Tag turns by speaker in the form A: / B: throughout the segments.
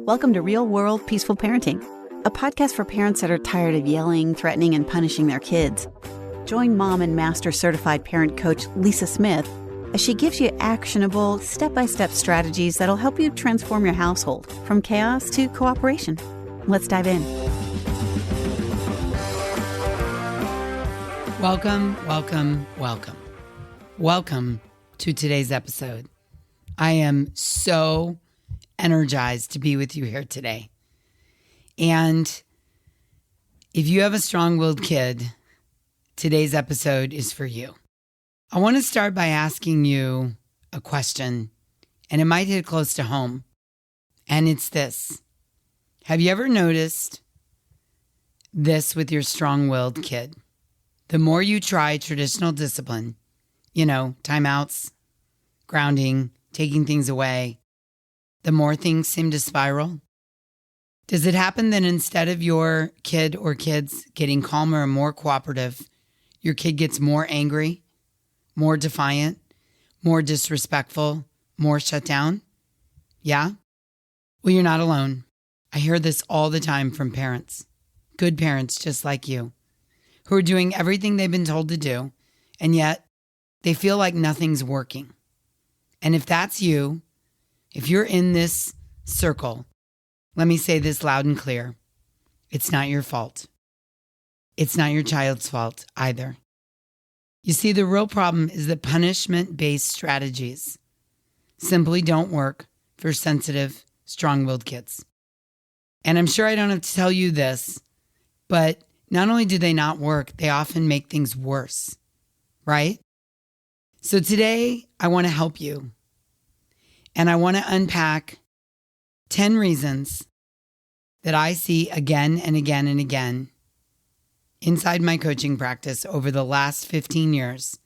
A: Welcome to Real World Peaceful Parenting, a podcast for parents that are tired of yelling, threatening, and punishing their kids. Join mom and master certified parent coach Lisa Smith as she gives you actionable, step-by-step strategies that'll help you transform your household from chaos to cooperation. Let's dive in.
B: Welcome to today's episode. I am so energized to be with you here today. And if you have a strong-willed kid, today's episode is for you. I want to start by asking you a question, and it might hit close to home. And it's this. Have you ever noticed this with your strong-willed kid? The more you try traditional discipline, timeouts, grounding, taking things away, the more things seem to spiral. Does it happen that instead of your kid or kids getting calmer and more cooperative, your kid gets more angry, more defiant, more disrespectful, more shut down? Yeah? Well, you're not alone. I hear this all the time from parents, good parents just like you, who are doing everything they've been told to do, and yet they feel like nothing's working. And if that's you, if you're in this circle, let me say this loud and clear. It's not your fault. It's not your child's fault either. You see, the real problem is that punishment-based strategies simply don't work for sensitive, strong-willed kids. And I'm sure I don't have to tell you this, but not only do they not work, they often make things worse, right? So today, I want to help you. And I want to unpack 10 reasons that I see again and again and again inside my coaching practice over the last 15 years.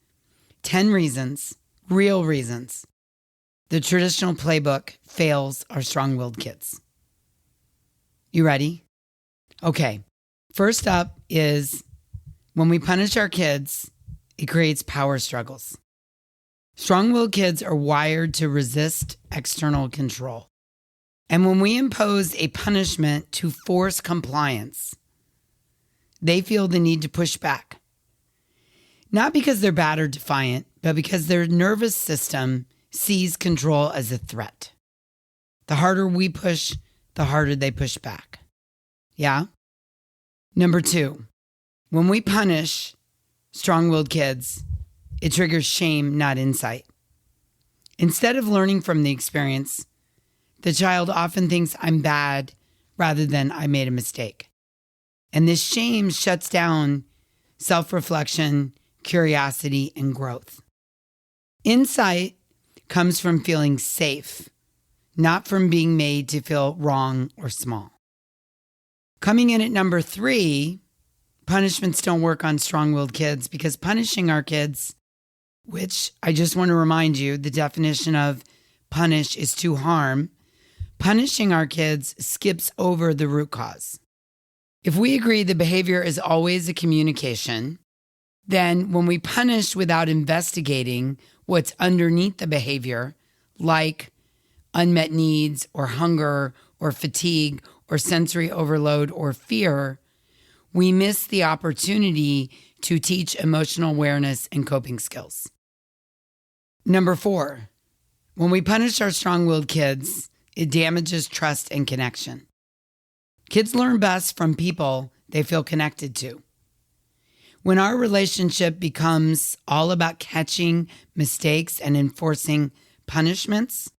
B: 10 reasons, real reasons, the traditional playbook fails our strong-willed kids. You ready? Okay. First up is when we punish our kids, it creates power struggles. Strong-willed kids are wired to resist external control. And when we impose a punishment to force compliance, they feel the need to push back. Not because they're bad or defiant, but because their nervous system sees control as a threat. The harder we push, the harder they push back. Yeah? Number 2, when we punish strong-willed kids, it triggers shame, not insight. Instead of learning from the experience, the child often thinks I'm bad rather than I made a mistake. And this shame shuts down self-reflection, curiosity, and growth. Insight comes from feeling safe, not from being made to feel wrong or small. Coming in at number 3, punishments don't work on strong-willed kids because punishing our kids, which I just want to remind you, the definition of punish is to harm. Punishing our kids skips over the root cause. If we agree the behavior is always a communication, then when we punish without investigating what's underneath the behavior, like unmet needs or hunger or fatigue or sensory overload or fear, we miss the opportunity to teach emotional awareness and coping skills. Number 4, when we punish our strong-willed kids, it damages trust and connection. Kids learn best from people they feel connected to. When our relationship becomes all about catching mistakes and enforcing punishments,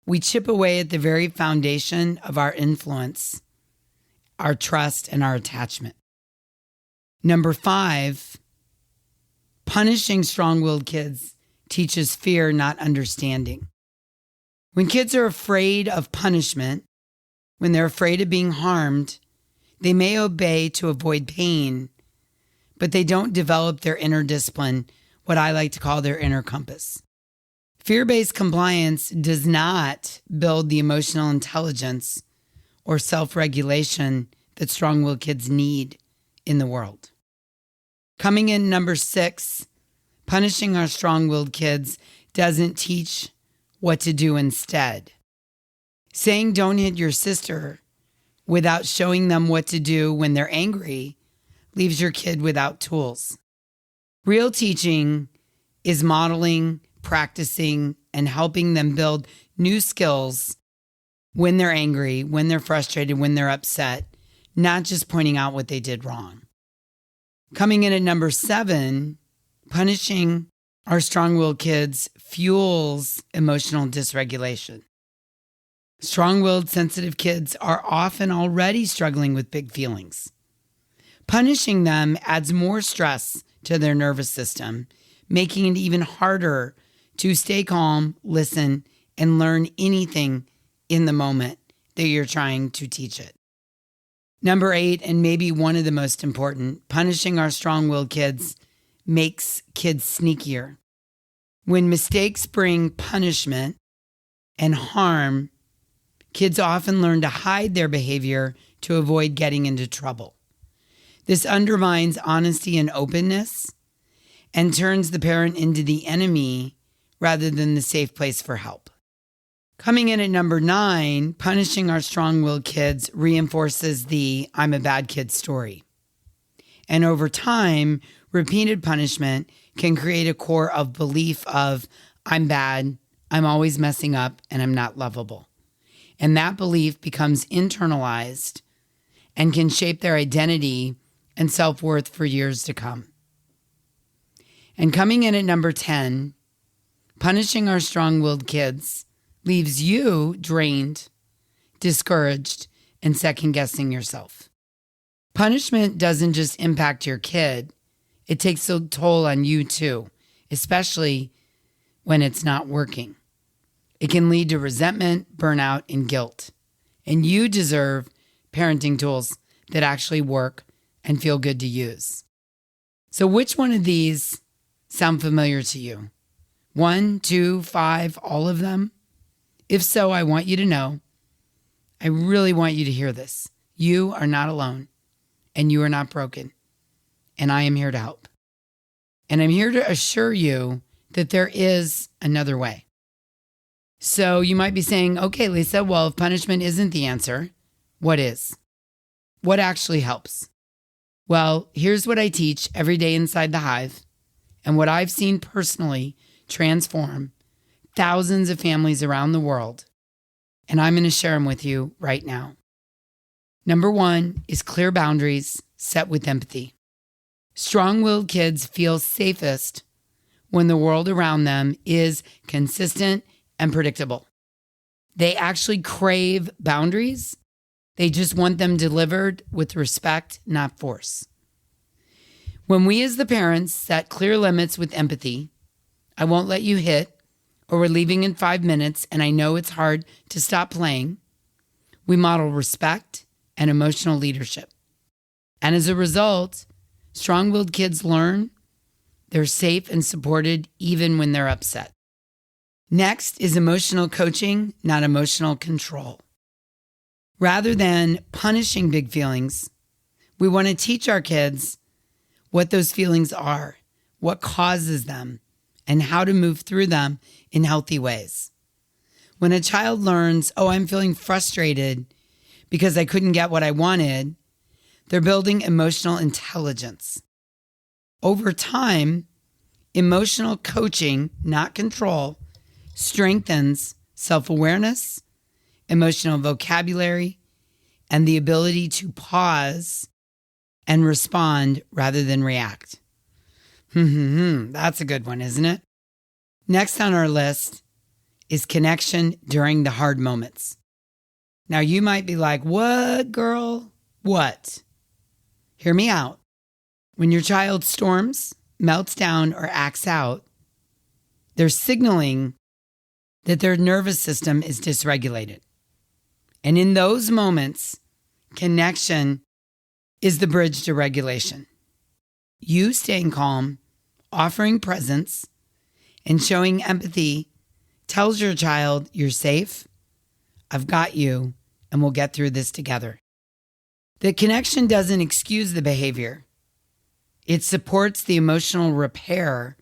B: we chip away at the very foundation of our influence, our trust, and our attachment. Number 5, punishing strong-willed kids teaches fear, not understanding. When kids are afraid of punishment, when they're afraid of being harmed, they may obey to avoid pain, but they don't develop their inner discipline, what I like to call their inner compass. Fear-based compliance does not build the emotional intelligence or self-regulation that strong-willed kids need in the world. Coming in number 6, punishing our strong-willed kids doesn't teach what to do instead. Saying don't hit your sister without showing them what to do when they're angry leaves your kid without tools. Real teaching is modeling, practicing, and helping them build new skills when they're angry, when they're frustrated, when they're upset, not just pointing out what they did wrong. Coming in at number 7, punishing our strong-willed kids fuels emotional dysregulation. Strong-willed, sensitive kids are often already struggling with big feelings. Punishing them adds more stress to their nervous system, making it even harder to stay calm, listen, and learn anything in the moment that you're trying to teach it. Number 8, and maybe one of the most important, punishing our strong-willed kids makes kids sneakier. When mistakes bring punishment and harm, kids often learn to hide their behavior to avoid getting into trouble. This undermines honesty and openness and turns the parent into the enemy rather than the safe place for help. Coming in at number 9, punishing our strong-willed kids reinforces the I'm a bad kid story. And over time, repeated punishment can create a core of belief of I'm bad, I'm always messing up, and I'm not lovable. And that belief becomes internalized and can shape their identity and self-worth for years to come. And coming in at number 10, punishing our strong-willed kids leaves you drained, discouraged, and second-guessing yourself. Punishment doesn't just impact your kid, it takes a toll on you too, especially when it's not working. It can lead to resentment, burnout, and guilt. And you deserve parenting tools that actually work and feel good to use. So which one of these sound familiar to you? 1, 2, 5, all of them? If so, I want you to know, I really want you to hear this. You are not alone, and you are not broken, and I am here to help. And I'm here to assure you that there is another way. So you might be saying, okay, Lisa, well, if punishment isn't the answer, what is? What actually helps? Well, here's what I teach every day inside the Hive, and what I've seen personally transform thousands of families around the world, and I'm going to share them with you right now. Number 1 is clear boundaries set with empathy. Strong-willed kids feel safest when the world around them is consistent and predictable. They actually crave boundaries. They just want them delivered with respect, not force. When we as the parents set clear limits with empathy, I won't let you hit, or we're leaving in 5 minutes and I know it's hard to stop playing, we model respect and emotional leadership. And as a result, strong-willed kids learn they're safe and supported even when they're upset. Next is emotional coaching, not emotional control. Rather than punishing big feelings, we want to teach our kids what those feelings are, what causes them, and how to move through them in healthy ways. When a child learns, oh, I'm feeling frustrated because I couldn't get what I wanted, they're building emotional intelligence. Over time, emotional coaching, not control, strengthens self-awareness, emotional vocabulary, and the ability to pause and respond rather than react. That's a good one, isn't it? Next on our list is connection during the hard moments. Now you might be like, what, girl? What? Hear me out. When your child storms, melts down, or acts out, they're signaling that their nervous system is dysregulated. And in those moments, connection is the bridge to regulation. You staying calm, offering presence, and showing empathy tells your child you're safe, I've got you, and we'll get through this together. The connection doesn't excuse the behavior. It supports the emotional repair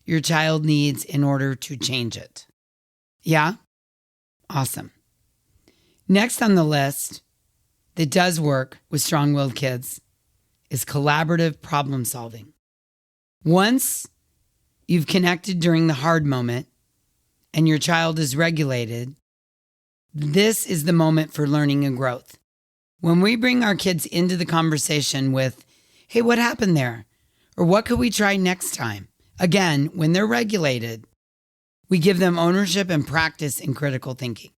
B: your child needs in order to change it. Yeah? Awesome. Next on the list that does work with strong-willed kids is collaborative problem solving. Once you've connected during the hard moment and your child is regulated, this is the moment for learning and growth. When we bring our kids into the conversation with, hey, what happened there? Or what could we try next time? Again, when they're regulated, we give them ownership and practice in critical thinking.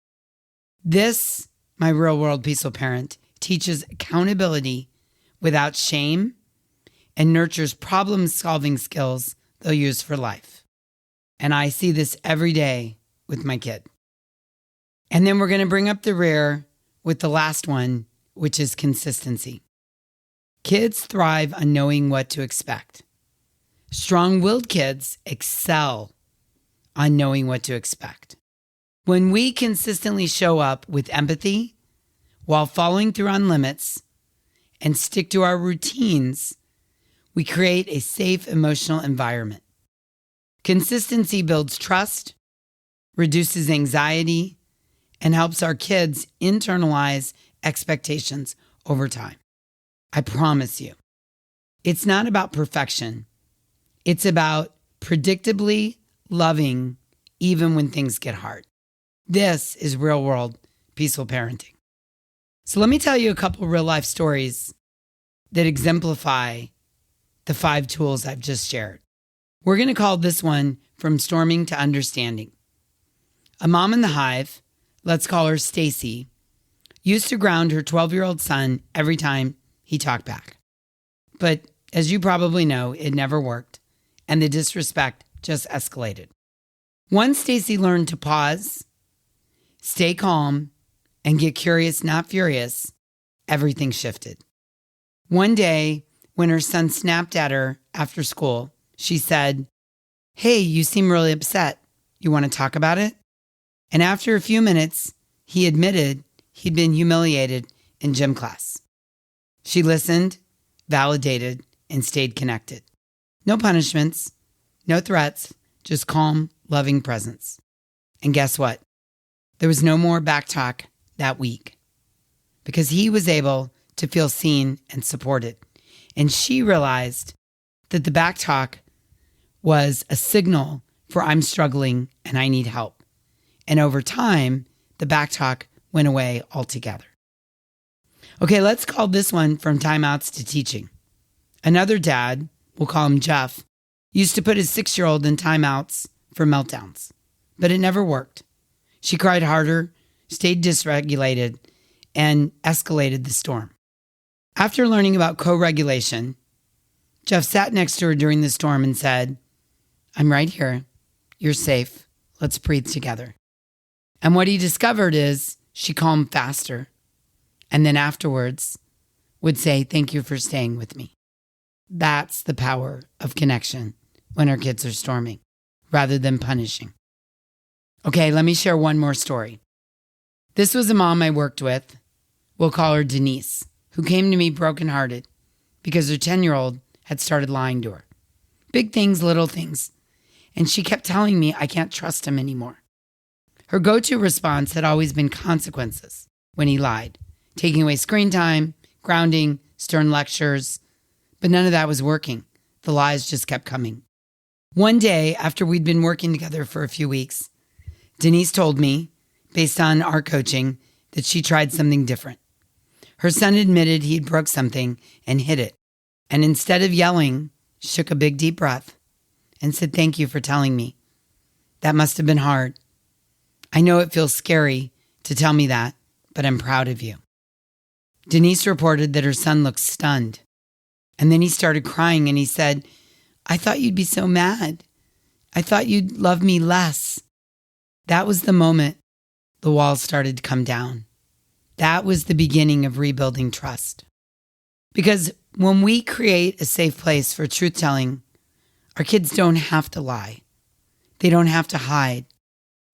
B: This, my real-world peaceful parent, teaches accountability without shame and nurtures problem-solving skills they'll use for life. And I see this every day with my kid. And then we're going to bring up the rear with the last one, which is consistency. Kids thrive on knowing what to expect. Strong-willed kids excel on knowing what to expect. When we consistently show up with empathy while following through on limits and stick to our routines, we create a safe emotional environment. Consistency builds trust, reduces anxiety, and helps our kids internalize expectations over time. I promise you, it's not about perfection. It's about predictably loving even when things get hard. This is real world peaceful parenting. So let me tell you a couple real life stories that exemplify the 5 tools I've just shared. We're going to call this one From Storming to Understanding. A mom in the hive, let's call her Stacy, used to ground her 12-year-old son every time he talked back. But as you probably know, it never worked, and the disrespect just escalated. Once Stacy learned to pause, stay calm, and get curious, not furious, everything shifted. One day, when her son snapped at her after school, she said, "Hey, you seem really upset. You want to talk about it?" And after a few minutes, he admitted he'd been humiliated in gym class. She listened, validated, and stayed connected. No punishments, no threats, just calm, loving presence. And guess what? There was no more back talk that week because he was able to feel seen and supported. And she realized that the back talk was a signal for I'm struggling and I need help. And over time, the back talk went away altogether. Okay, let's call this one From Timeouts to Teaching. Another dad, we'll call him Jeff, used to put his 6-year-old in timeouts for meltdowns, but it never worked. She cried harder, stayed dysregulated, and escalated the storm. After learning about co-regulation, Jeff sat next to her during the storm and said, "I'm right here. You're safe. Let's breathe together." And what he discovered is she calmed faster, and then afterwards would say, "Thank you for staying with me." That's the power of connection when our kids are storming, rather than punishing. Okay, let me share one more story. This was a mom I worked with. We'll call her Denise, who came to me brokenhearted because her 10-year-old had started lying to her. Big things, little things. And she kept telling me I can't trust him anymore. Her go-to response had always been consequences when he lied, taking away screen time, grounding, stern lectures. But none of that was working. The lies just kept coming. One day, after we'd been working together for a few weeks, Denise told me, based on our coaching, that she tried something different. Her son admitted he'd broke something and hid it. And instead of yelling, shook a big deep breath and said, "Thank you for telling me. That must have been hard. I know it feels scary to tell me that, but I'm proud of you." Denise reported that her son looked stunned. And then he started crying and he said, "I thought you'd be so mad. I thought you'd love me less." That was the moment the walls started to come down. That was the beginning of rebuilding trust. Because when we create a safe place for truth-telling, our kids don't have to lie. They don't have to hide.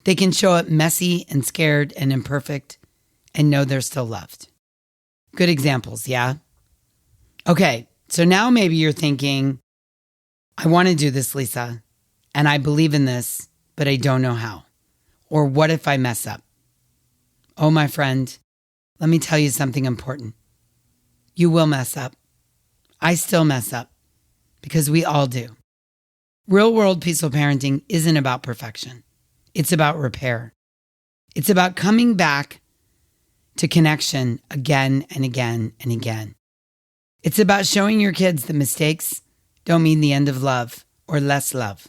B: They can show up messy and scared and imperfect and know they're still loved. Good examples, yeah? Okay, so now maybe you're thinking, I want to do this, Lisa, and I believe in this, but I don't know how. Or what if I mess up? Oh, my friend, let me tell you something important. You will mess up. I still mess up because we all do. Real world peaceful parenting isn't about perfection. It's about repair. It's about coming back to connection again and again and again. It's about showing your kids that mistakes don't mean the end of love or less love.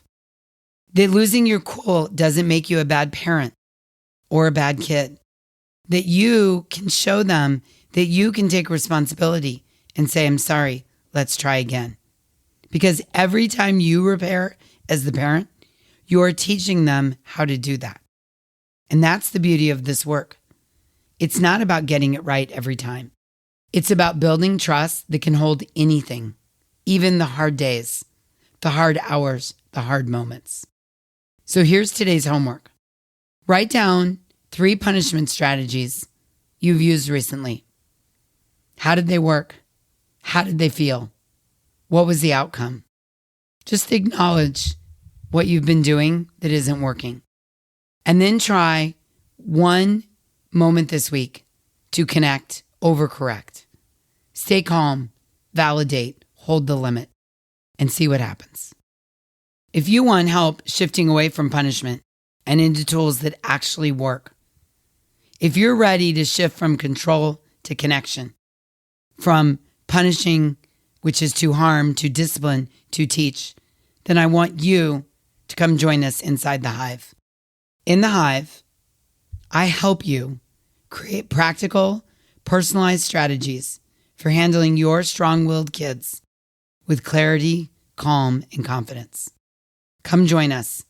B: That losing your cool doesn't make you a bad parent or a bad kid. That you can show them that you can take responsibility and say, I'm sorry, let's try again. Because every time you repair as the parent, you're teaching them how to do that. And that's the beauty of this work. It's not about getting it right every time. It's about building trust that can hold anything, even the hard days, the hard hours, the hard moments. So here's today's homework. Write down 3 punishment strategies you've used recently. How did they work? How did they feel? What was the outcome? Just acknowledge what you've been doing that isn't working. And then try one moment this week to connect, overcorrect. Stay calm, validate, hold the limit, and see what happens. If you want help shifting away from punishment and into tools that actually work, if you're ready to shift from control to connection, from punishing, which is to harm, to discipline, to teach, then I want you to come join us inside the Hive. In the Hive, I help you create practical, personalized strategies for handling your strong-willed kids with clarity, calm, and confidence. Come join us.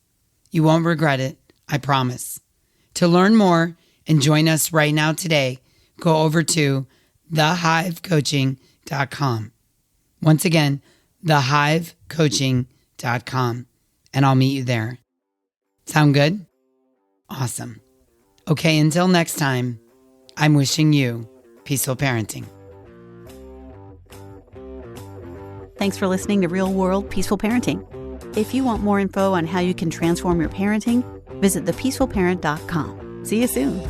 B: You won't regret it, I promise. To learn more and join us right now today, go over to thehivecoaching.com. Once again, thehivecoaching.com, and I'll meet you there. Sound good? Awesome. Okay, until next time, I'm wishing you peaceful parenting.
A: Thanks for listening to Real World Peaceful Parenting. If you want more info on how you can transform your parenting, visit thepeacefulparent.com. See you soon.